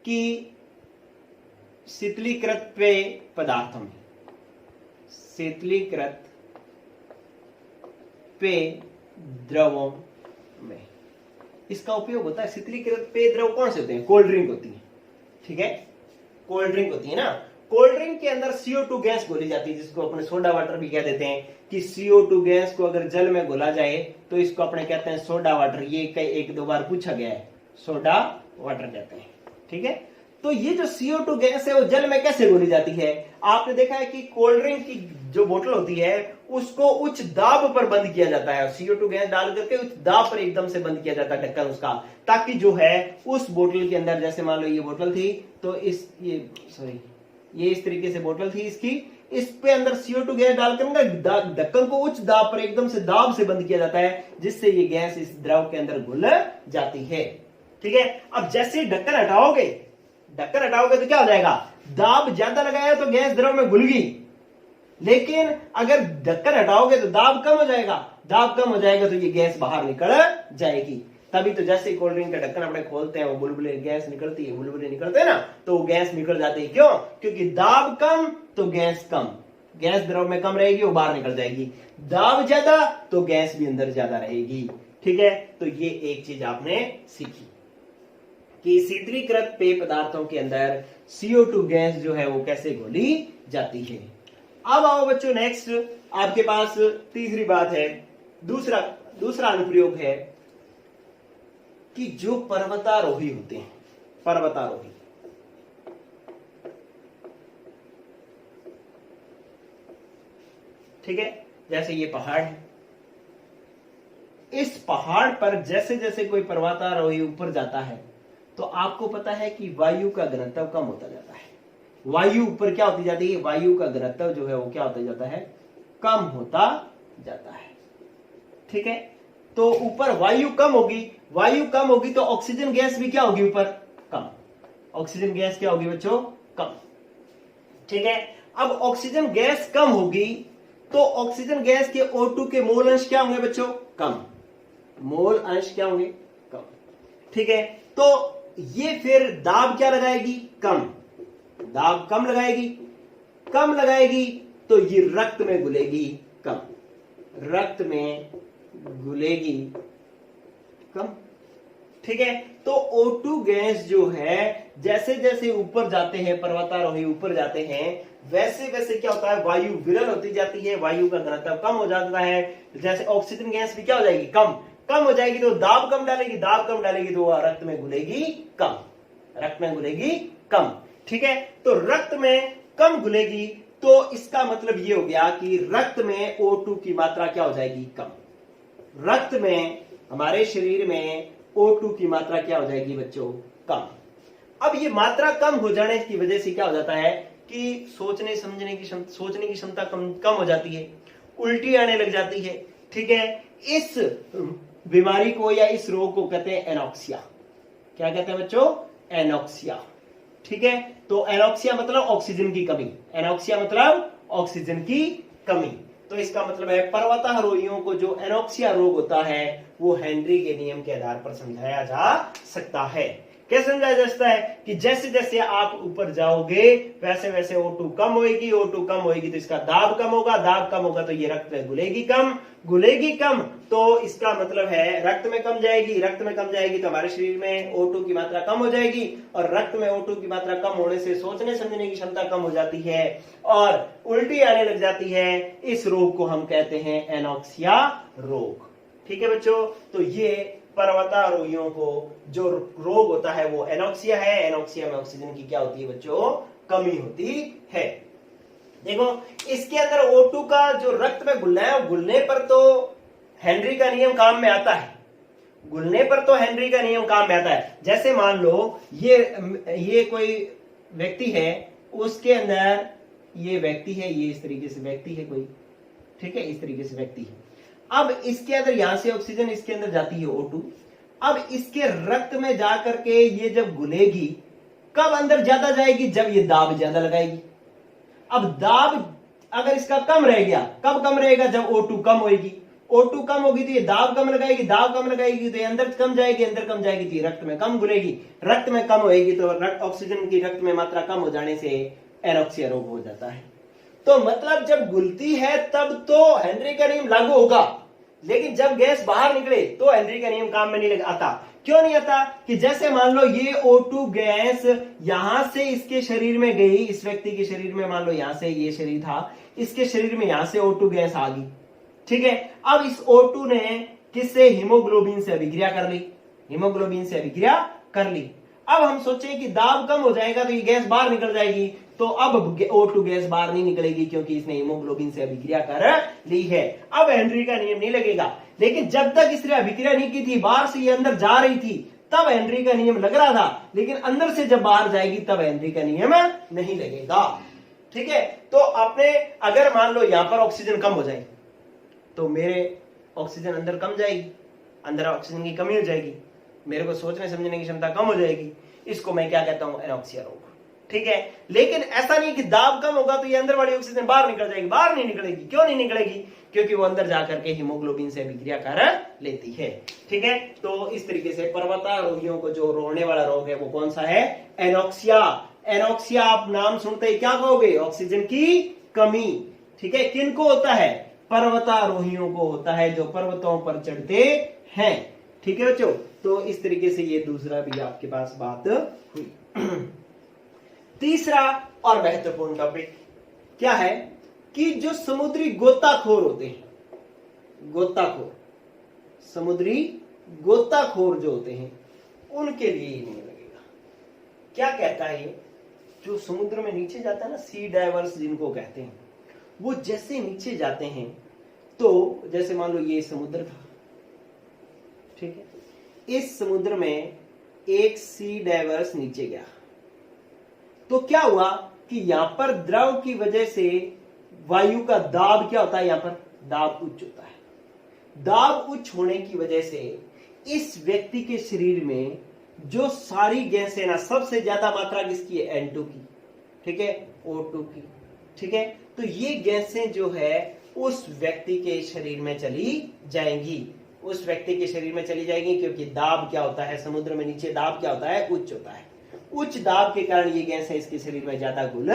कि शीतलीकृत पेय पदार्थों में, शीतलीकृत पेय द्रवों में इसका उपयोग होता है। शीतलीकृत पेय द्रव कौन से होते हैं? कोल्ड ड्रिंक होती है। ठीक है, कोल्ड ड्रिंक होती है ना। कोल्ड ड्रिंक के अंदर CO2 गैस घोली जाती है, जिसको अपने सोडा वाटर भी कह देते हैं। कि CO2 गैस को अगर जल में घोला जाए तो इसको अपने कहते हैं सोडा वाटर। ये कई 1-2 बार पूछा गया है, सोडा वाटर कहते हैं। ठीक है, तो ये जो CO2 गैस है वो जल में कैसे घोली जाती है? आपने देखा है कि कोल्ड ड्रिंक की जो बोतल होती है उसको उच्च दाब पर बंद किया जाता है, CO2 गैस डाल करके उच्च दाब पर एकदम से बंद किया जाता है ढक्कन उसका, ताकि जो है उस बोतल के अंदर, जैसे मान लो ये बोतल थी तो ये इस तरीके से बोतल थी इसकी, इस पे अंदर CO2 गैस डालकर ढक्कन को उच्च दाब पर एकदम से दाब से बंद किया जाता है, जिससे ये गैस इस द्रव के अंदर घुल जाती है। ठीक है, अब जैसे ढक्कन हटाओगे तो क्या हो जाएगा? दाब ज्यादा लगाया तो गैस द्रव में घुल गई, लेकिन अगर ढक्कन हटाओगे तो दाब कम हो जाएगा। दाब कम हो जाएगा तो ये गैस बाहर निकल जाएगी। तभी तो जैसे कोल्ड ड्रिंक का ढक्कन अपने खोलते हैं वो बुलबुले गैस निकलती है, बुलबुले निकलते हैं ना, तो वो गैस निकल जाती है। क्यों? क्योंकि दाब कम तो गैस कम, गैस द्रव में कम रहेगी, वो बाहर निकल जाएगी। दाब ज्यादा तो गैस भी अंदर ज्यादा रहेगी। ठीक है, तो ये एक चीज आपने सीखी कि शीतलीकृत पेय पदार्थों के अंदर CO2 गैस जो है वो कैसे घोली जाती है। अब आओ बच्चों, नेक्स्ट आपके पास तीसरी बात है, दूसरा दूसरा अनुप्रयोग है कि जो पर्वतारोही होते हैं, पर्वतारोही, ठीक है, जैसे ये पहाड़ है, इस पहाड़ पर जैसे जैसे कोई पर्वतारोही ऊपर जाता है तो आपको पता है कि वायु का घनत्व कम होता जाता है। वायु ऊपर क्या होती जाती है, वायु का घनत्व जो है वो क्या होता जाता है, कम होता जाता है। ठीक है, तो ऊपर वायु कम होगी, वायु कम होगी तो ऑक्सीजन गैस भी क्या होगी, ऊपर कम, ऑक्सीजन गैस क्या होगी बच्चों, कम। ठीक है, अब ऑक्सीजन गैस कम होगी तो ऑक्सीजन गैस के O2 के मोल अंश क्या होंगे बच्चों, कम, मोल अंश क्या होंगे, कम। ठीक है, तो ये फिर दाब क्या लगाएगी, कम, दाब कम लगाएगी, कम लगाएगी तो ये रक्त में घुलेगी कम, रक्त में घुलेगी कम। ठीक है, तो O2 गैस जो है जैसे जैसे ऊपर जाते हैं, पर्वतारोही ऊपर जाते हैं, वैसे वैसे क्या होता है, वायु विरल होती जाती है, वायु का घनत्व कम हो जाता है। जैसे ऑक्सीजन गैस भी क्या हो जाएगी, कम, कम हो जाएगी तो दाब कम डालेगी, दाब कम डालेगी तो वह रक्त में घुलेगी कम, रक्त में घुलेगी कम। ठीक है, तो रक्त में कम घुलेगी तो इसका मतलब ये हो गया कि रक्त में O2 की मात्रा क्या हो जाएगी, कम, रक्त में, हमारे शरीर में O2 की मात्रा क्या हो जाएगी बच्चों, कम। अब ये मात्रा कम हो जाने की वजह से क्या हो जाता है कि सोचने की क्षमता कम हो जाती है, उल्टी आने लग जाती है। ठीक है, इस बीमारी को या इस रोग को कहते हैं एनॉक्सिया। क्या कहते हैं बच्चों, एनॉक्सिया। ठीक है, तो एनॉक्सिया मतलब ऑक्सीजन की कमी, एनॉक्सिया मतलब ऑक्सीजन की कमी। तो इसका मतलब है पर्वतारोहियों को जो एनॉक्सिया रोग होता है वो हेनरी के नियम के आधार पर समझाया जा सकता है। कैसे समझाया जा सकता है कि जैसे जैसे आप ऊपर जाओगे वैसे वैसे O2 कम होगी, O2 कम होगी तो इसका दाब कम होगा, दाब कम होगा तो ये रक्त में घुलेगी कम, घुलेगी कम तो इसका मतलब है रक्त में कम जाएगी, रक्त में कम जाएगी तो हमारे शरीर में O2 की मात्रा कम हो जाएगी, और रक्त में O2 की मात्रा कम होने से सोचने समझने की क्षमता कम हो जाती है और उल्टी आने लग जाती है। इस रोग को हम कहते हैं एनॉक्सिया रोग। ठीक है बच्चों, तो ये पर्वतारोहियों को जो रोग होता है वो एनॉक्सिया है। एनॉक्सिया में ऑक्सीजन की क्या होती है बच्चों, कमी होती है। देखो इसके अंदर O2 का जो रक्त में घुलना है, घुलने पर तो हेनरी का नियम काम में आता है, घुलने पर तो हेनरी का नियम काम में आता है। जैसे मान लो ये कोई व्यक्ति है, उसके अंदर ये व्यक्ति है, ये इस तरीके से व्यक्ति है कोई, ठीक है, इस तरीके से व्यक्ति है। अब इसके अंदर यहां से ऑक्सीजन इसके अंदर जाती है O2, अब इसके रक्त में जाकर के ये जब घुलेगी, कब अंदर ज्यादा जाएगी, जब ये दाब ज्यादा लगाएगी। अब दाब अगर इसका कम रह गया, कब कम रहेगा, जब O2 कम होगी, O2 कम होगी तो ये दाब कम लगाएगी, दाब कम लगाएगी तो ये अंदर कम जाएगी, अंदर कम जाएगी तो ये रक्त में कम घुलेगी, रक्त में कम होएगी तो ऑक्सीजन की रक्त में मात्रा कम हो जाने से एनॉक्सिया रोग हो जाता है। तो मतलब जब घुलती है तब तो हेनरी का नियम लागू होगा, लेकिन जब गैस बाहर निकले तो हेनरी का नियम काम में नहीं आता। क्यों नहीं आता कि जैसे मान लो ये O2 गैस यहां से इसके शरीर में गई, इस व्यक्ति के शरीर में, मान लो यहां से ये शरीर था, इसके शरीर में यहां से O2 गैस आ गई। ठीक है, अब इस O2 ने किससे, हीमोग्लोबिन से अभिक्रिया कर ली, हीमोग्लोबिन से अभिक्रिया कर ली। अब हम सोचे कि दाब कम हो जाएगा तो ये गैस बाहर निकल जाएगी, तो अब O2 गैस बाहर नहीं निकलेगी क्योंकि इसने हीमोग्लोबिन से अभिक्रिया कर ली है। अब हेनरी का नियम नहीं लगेगा, लेकिन जब तक इसने अभिक्रिया नहीं की थी, बाहर से ये अंदर जा रही थी, तब हेनरी का नियम लग रहा था, लेकिन अंदर से जब बाहर जाएगी तब हेनरी का नियम नहीं लगेगा। ठीक है, तो आपने अगर मान लो यहां पर ऑक्सीजन कम हो जाए तो मेरे ऑक्सीजन अंदर कम जाएगी, अंदर ऑक्सीजन की कमी हो जाएगी, मेरे को सोचने समझने की क्षमता कम हो जाएगी। इसको मैं क्या कहता हूं, एनॉक्सिया रोग। ठीक है, लेकिन ऐसा नहीं कि दाब कम होगा तो ये अंदर वाली ऑक्सीजन बाहर निकल जाएगी, बाहर नहीं निकलेगी। क्यों नहीं निकलेगी, क्योंकि वो अंदर जाकर के हीमोग्लोबिन से अभिक्रिया कर लेती है। ठीक है, तो इस तरीके से पर्वतारोहियों को जो रोने वाला रोग है वो कौन सा है, एनॉक्सिया। एनॉक्सिया आप नाम सुनते ही क्या कहोगे, ऑक्सीजन की कमी। ठीक है, किनको होता है, पर्वतारोहियों को होता है जो पर्वतों पर चढ़ते हैं। ठीक है बच्चों, तो इस तरीके से ये दूसरा भी आपके पास बात हुई। तीसरा और महत्वपूर्ण टॉपिक क्या है कि जो समुद्री गोताखोर होते हैं, गोताखोर, समुद्री गोताखोर जो होते हैं उनके लिए ये नियम लगेगा। क्या कहता है ये? जो समुद्र में नीचे जाता है ना, सी डाइवर्स जिनको कहते हैं, वो जैसे नीचे जाते हैं तो जैसे मान लो ये समुद्र था, ठीक है, इस समुद्र में एक सी डाइवर्स नीचे गया तो क्या हुआ कि यहां पर द्रव की वजह से वायु का दाब क्या होता है, यहां पर दाब उच्च होता है। दाब उच्च होने की वजह से इस व्यक्ति के शरीर में जो सारी गैसें ना, सबसे ज्यादा मात्रा किसकी है, N2 की, ठीक है, O2 की, ठीक है, तो ये गैसें जो है उस व्यक्ति के शरीर में चली जाएंगी, उस व्यक्ति के शरीर में चली जाएगी, क्योंकि दाब क्या होता है समुद्र में नीचे, दाब क्या होता है, उच्च होता है। उच्च दाब के कारण ये गैसें इसके शरीर में ज्यादा घुल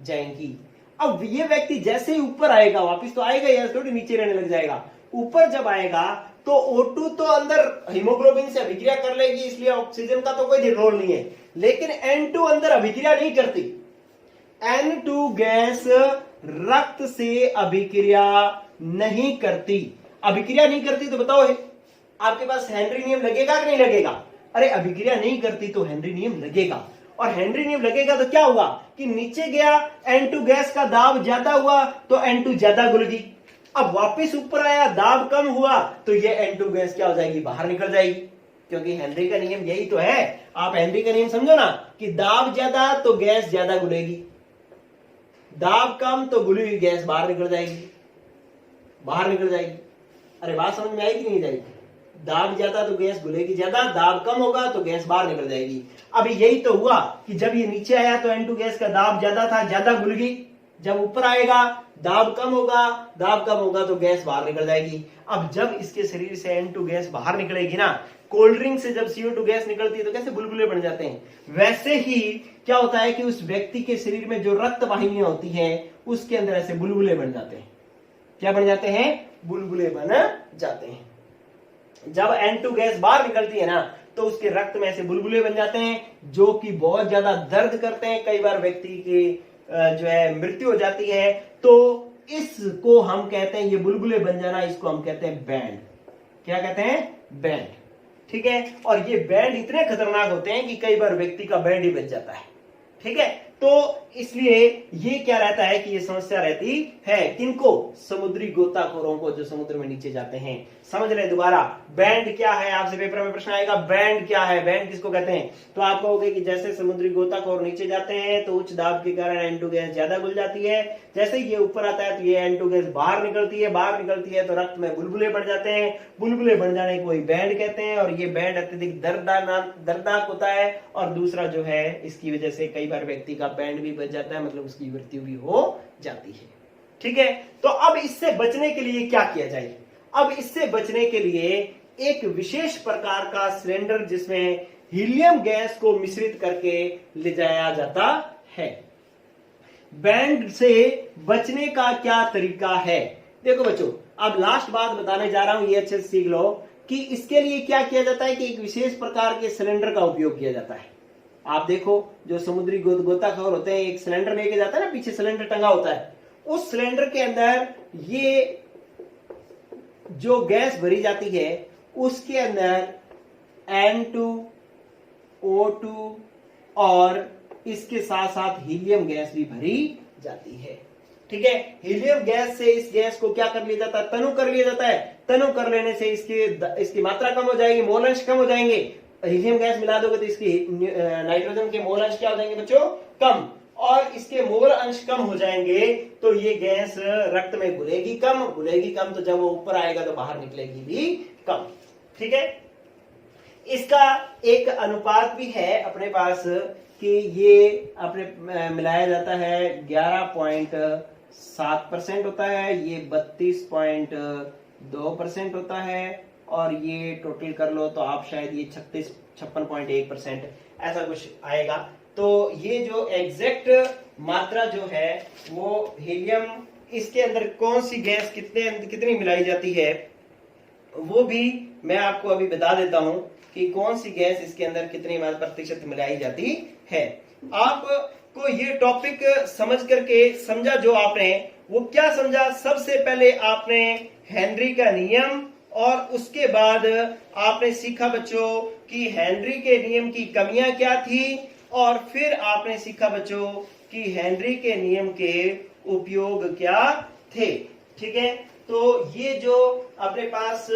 जाएंगी। अब ये व्यक्ति जैसे ही ऊपर आएगा, वापिस तो आएगा या थोड़ी नीचे रहने लग जाएगा, ऊपर जब आएगा तो O2 तो अंदर हीमोग्लोबिन से अभिक्रिया कर लेगी, इसलिए ऑक्सीजन का तो कोई रोल नहीं है, लेकिन N2 अंदर अभिक्रिया नहीं करती। N2 गैस रक्त से अभिक्रिया नहीं करती। अभिक्रिया नहीं करती तो बताओ आपके पास हेनरी नियम लगेगा कि नहीं लगेगा? अरे अभिक्रिया नहीं करती तो हेनरी नियम लगेगा, और हेनरी नियम लगेगा तो क्या हुआ कि नीचे गया N2 गैस का दाब ज्यादा हुआ तो N2 ज्यादा घुल गई। अब वापस ऊपर आया, दाब कम हुआ तो ये N2 गैस क्या हो जाएगी, बाहर निकल जाएगी, क्योंकि हेनरी का नियम यही तो है। आप हेनरी का नियम समझो ना कि दाब ज्यादा तो गैस ज्यादा घुलेगी, दाब कम तो घुली हुई गैस बाहर निकल जाएगी, बाहर निकल जाएगी। अरे बात समझ में आएगी नहीं जाएगी? दाब ज्यादा तो गैस घुलेगी ज्यादा, दाब कम होगा तो गैस बाहर निकल जाएगी। अभी यही तो हुआ कि जब ये नीचे आया तो N2 गैस का दाब ज्यादा था, ज्यादा घुल गई, जब ऊपर आएगा दाब कम होगा, दाब कम होगा तो गैस बाहर निकल जाएगी। अब जब इसके शरीर से N2 गैस बाहर निकलेगी ना, कोल्ड ड्रिंक से जब CO2 गैस निकलती है तो कैसे बुलबुले बन जाते हैं, वैसे ही क्या होता है कि उस व्यक्ति के शरीर में जो रक्त वाहिनियां होती हैं उसके अंदर ऐसे बुलबुले बन जाते हैं। क्या बन जाते हैं? बुलबुले बन जाते हैं। जब N2 गैस बाहर निकलती है ना तो उसके रक्त में ऐसे बुलबुले बन जाते हैं, जो कि बहुत ज्यादा दर्द करते हैं। कई बार व्यक्ति की जो है मृत्यु हो जाती है, तो इसको हम कहते हैं, ये बुलबुले बन जाना, इसको हम कहते हैं बैंड। क्या कहते हैं? बैंड, ठीक है। और ये बैंड इतने खतरनाक होते हैं कि कई बार व्यक्ति का बैंड ही बच जाता है, ठीक है। तो इसलिए ये क्या रहता है कि ये समस्या रहती है किनको? समुद्री गोताखोरों को, जो समुद्र में नीचे जाते हैं। समझ रहे दोबारा? बैंड क्या है, आपसे पेपर में प्रश्न आएगा, बैंड क्या है, बैंड किसको कहते हैं? तो आप कहोगे कि जैसे समुद्री गोताखोर नीचे जाते हैं तो उच्च दाब के कारण N2 गैस ज्यादा घुल जाती है, जैसे ये ऊपर आता है तो ये N2 गैस बाहर निकलती है, बाहर निकलती है तो रक्त में बुलबुले बढ़ जाते हैं, बुलबुले बढ़ जाने को बैंड कहते हैं। और ये बैंड अत्यधिक दर्दनाक होता है, और दूसरा जो है इसकी वजह से कई बार व्यक्ति का बैंड भी बच जाता है, मतलब उसकी मृत्यु भी हो जाती है, ठीक है। तो अब इससे बचने के लिए क्या किया जाए? अब इससे बचने के लिए एक विशेष प्रकार का सिलेंडर जिसमें हीलियम गैस को मिश्रित करके ले जाया जाता है। बैंड से बचने का क्या तरीका है? देखो बच्चों, अब लास्ट बात बताने जा रहा हूं, ये अच्छे से सीख लो कि इसके लिए क्या किया जाता है कि एक विशेष प्रकार के सिलेंडर का उपयोग किया जाता है। आप देखो, जो समुद्री गोताखोर होते हैं एक सिलेंडर लेके जाता है ना, पीछे सिलेंडर टंगा होता है, उस सिलेंडर के अंदर ये जो गैस भरी जाती है उसके अंदर N2, O2 और इसके साथ साथ हीलियम गैस भी भरी जाती है, ठीक है। हीलियम गैस से इस गैस को क्या कर लिया जाता है? तनु कर लिया जाता है। तनु कर लेने से इसकी मात्रा कम हो जाएगी, मोल अंश कम हो जाएंगे। हीलियम गैस मिला दोगे तो इसकी नाइट्रोजन के मोल अंश क्या हो जाएंगे बच्चों? कम। और इसके मोल अंश कम हो जाएंगे तो ये गैस रक्त में घुलेगी कम, तो जब वो ऊपर आएगा तो बाहर निकलेगी भी कम, ठीक है। इसका एक अनुपात भी है अपने पास कि ये अपने मिलाया जाता है 11.7% होता है, ये 32.2% होता है, और ये टोटल कर लो तो आप शायद ये 56.1% ऐसा कुछ आएगा। तो ये जो एग्जैक्ट मात्रा जो है वो हीलियम, इसके अंदर कौन सी गैस कितनी मिलाई जाती है वो भी मैं आपको अभी बता देता हूं कि कौन सी गैस इसके अंदर कितनी प्रतिशत मिलाई जाती है। आपको ये टॉपिक समझ करके समझा, जो आपने वो क्या समझा? सबसे पहले आपने हेनरी का नियम और उसके बाद आपने सीखा बच्चों कि हेनरी के नियम की कमियां क्या थी, और फिर आपने सीखा बच्चों कि हेनरी के नियम के उपयोग क्या थे। ठीक है, तो ये जो अपने पास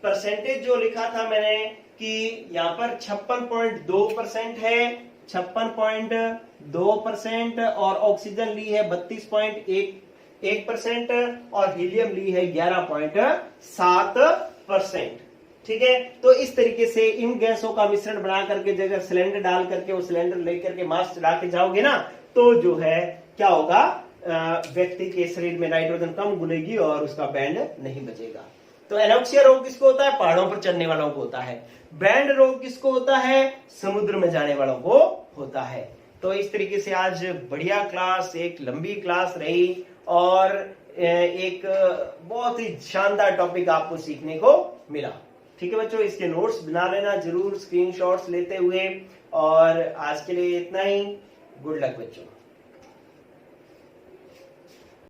परसेंटेज जो लिखा था मैंने कि यहाँ पर 56.2% है, 56.2%, और ऑक्सीजन ली है 32.1% और हीलियम ली है 11.7%। ठीक है, तो इस तरीके से इन गैसों का मिश्रण बना करके जगह सिलेंडर डाल करके वो सिलेंडर लेकर के मास्क चढ़ा के जाओगे ना, तो जो है क्या होगा, व्यक्ति के शरीर में नाइट्रोजन कम घुलेगी और उसका बैंड नहीं बचेगा। तो एनोक्सिया रोग किसको होता है? पहाड़ों पर चढ़ने वालों को होता है। बैंड रोग किसको होता है? समुद्र में जाने वालों को होता है। तो इस तरीके से आज बढ़िया क्लास, एक लंबी क्लास रही और एक बहुत ही शानदार टॉपिक आपको सीखने को मिला। ठीक है बच्चों, इसके नोट्स बना लेना जरूर स्क्रीनशॉट्स लेते हुए, और आज के लिए इतना ही। गुड लक बच्चों।